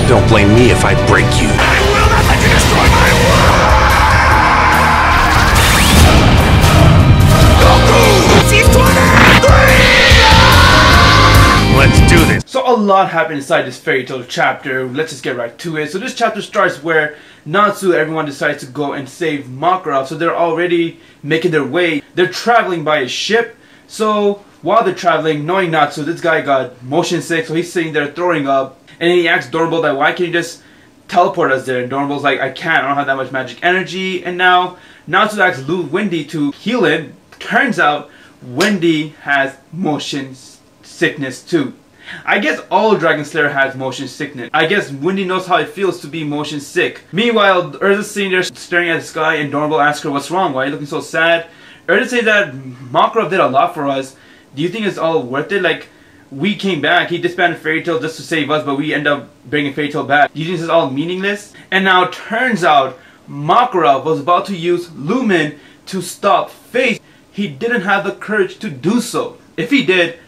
Don't blame me if I break you. I will not let you destroy my world! GokuT23! Let's do this! So a lot happened inside this fairy tale chapter. Let's just get right to it. So this chapter starts where Natsu, everyone decides to go and save Makarov. So they're already making their way. They're traveling by a ship. So while they're traveling, knowing Natsu, this guy got motion sick, so he's sitting there throwing up. And then he asks DragonBall that why can't you just teleport us there? And DragonBall's like, I can't, I don't have that much magic energy. And now Natsu asks Wendy to heal him. Turns out Wendy has motion sickness too. I guess all Dragon Slayer has motion sickness. I guess Wendy knows how it feels to be motion sick. Meanwhile, Urza's sitting there staring at the sky and DragonBall asks her, what's wrong? Why are you looking so sad? Urza says that Makarov did a lot for us. Do you think it's all worth it? Like, we came back, he disbanded Fairy Tail just to save us, but we end up bringing Fairy Tail back. Do you think this is all meaningless? And now it turns out Makarov was about to use Lumen to stop Face. He didn't have the courage to do so. If he did,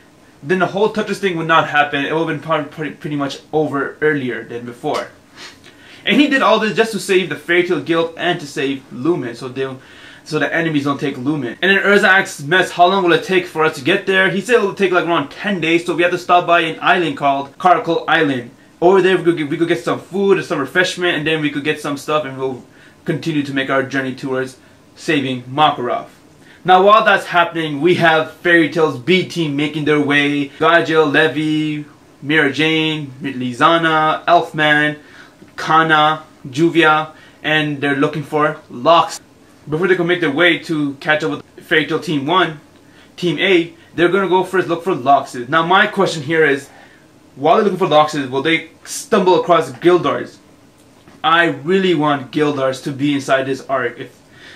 then the whole Tetris thing would not happen. It would have been pretty much over earlier than before. And he did all this just to save the Fairy Tail Guild and to save Lumen, so the enemies don't take Lumen. And then Urza asks Mess, how long will it take for us to get there? He said it will take like around 10 days, so we have to stop by an island called Caracal Island. Over there we could get some food and some refreshment, and then we could get some stuff, and we'll continue to make our journey towards saving Makarov. Now while that's happening, we have Fairy Tail's B team making their way. Gajil, Levi, Mira Jane, Lizana, Elfman, Kana, Juvia, and they're looking for Lox. Before they can make their way to catch up with Fairy Tail Team 1, Team A, they're going to go first look for Loxes. Now my question here is, while they're looking for Loxes, will they stumble across Gildarts? I really want Gildarts to be inside this arc,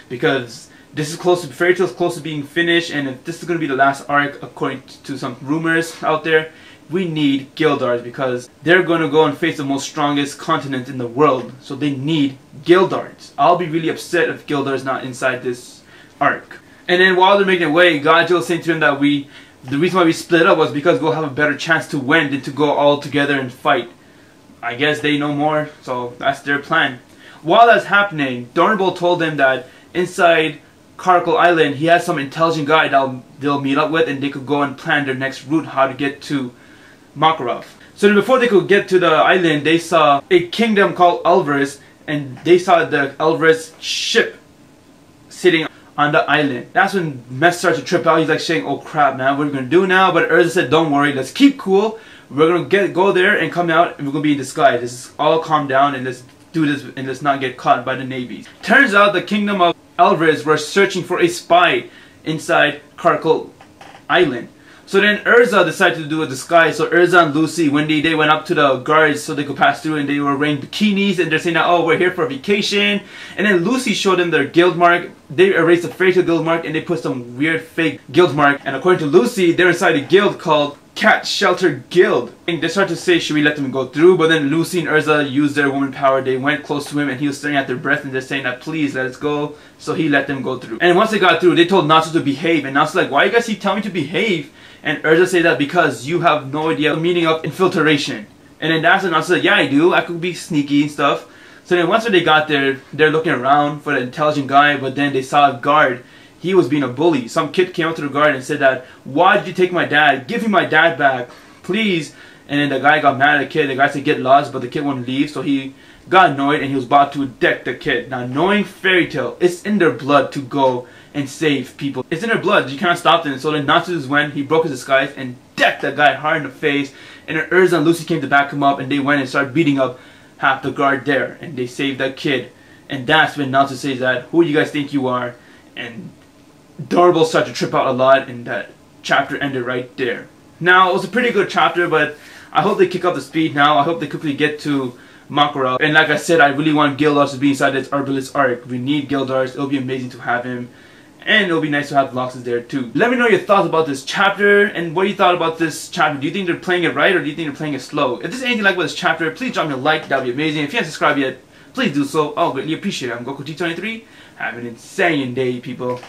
because this is close to, Fairy Tail's close to being finished, and if this is going to be the last arc according to some rumors out there, we need Gildarts because they're going to go and face the most strongest continent in the world. So they need Gildarts. I'll be really upset if Gildarts not inside this arc. And then while they're making their way, Gajil is saying to them that the reason why we split up was because we'll have a better chance to win than to go all together and fight. I guess they know more, so that's their plan. While that's happening, DragonBall told them that inside Caracal Island, he has some intelligent guy that they'll meet up with, and they could go and plan their next route, how to get to Makarov. So then before they could get to the island, they saw a kingdom called Arbaless, and they saw the Arbaless ship sitting on the island. That's when Mess started to trip out. He's like saying, oh crap man, what are we gonna do now? But Urza said, don't worry, let's keep cool. We're gonna go there and come out, and we're gonna be in disguise. Let's just all calm down and let's do this, and let's not get caught by the navies. Turns out the kingdom of Arbaless were searching for a spy inside Caracal Island. So then Urza decided to do a disguise. So Urza and Lucy, Wendy, they went up to the guards so they could pass through, and they were wearing bikinis, and they're saying that, oh, we're here for vacation. And then Lucy showed them their guild mark. They erased the Fairy Tail guild mark, and they put some weird fake guild mark. And according to Lucy, they're inside a guild called Cat Shelter Guild. And they started to say, should we let them go through? But then Lucy and Urza used their woman power. They went close to him, and he was staring at their breath, and they're saying that, please let us go. So he let them go through. And once they got through, they told Natsu to behave. And Natsu's like, why you guys keep telling me to behave? And Urza said that because you have no idea the meaning of infiltration. And then that's when Natsu said, yeah I do, I could be sneaky and stuff. So then once they got there, they're looking around for the intelligent guy, but then they saw a guard. He was being a bully. Some kid came up to the guard and said that, why did you take my dad? Give me my dad back, please. And then the guy got mad at the kid. The guy said get lost, but the kid wouldn't leave, so he got annoyed and he was about to deck the kid. Now knowing Fairy Tail, it's in their blood to go and save people. It's in their blood, you can't stop them. So then Natsu went, he broke his disguise and decked that guy hard in the face. And then Urza and Lucy came to back him up, and they went and started beating up half the guard there. And they saved that kid. And that's when Natsu says that, who do you guys think you are? And DragonBall started to trip out a lot, and that chapter ended right there. Now, it was a pretty good chapter, but I hope they kick up the speed now. I hope they quickly get to Makarov. And like I said, I really want Gildarts to be inside this Arbaless arc. We need Gildarts. It'll be amazing to have him. And it'll be nice to have Loxes there too. Let me know your thoughts about this chapter and what you thought about this chapter. Do you think they're playing it right, or do you think they're playing it slow? If there's anything like with this chapter, please drop me a like. That would be amazing. If you haven't subscribed yet, please do so. I'll greatly appreciate it. I'm GokuT23. Have an insane day, people.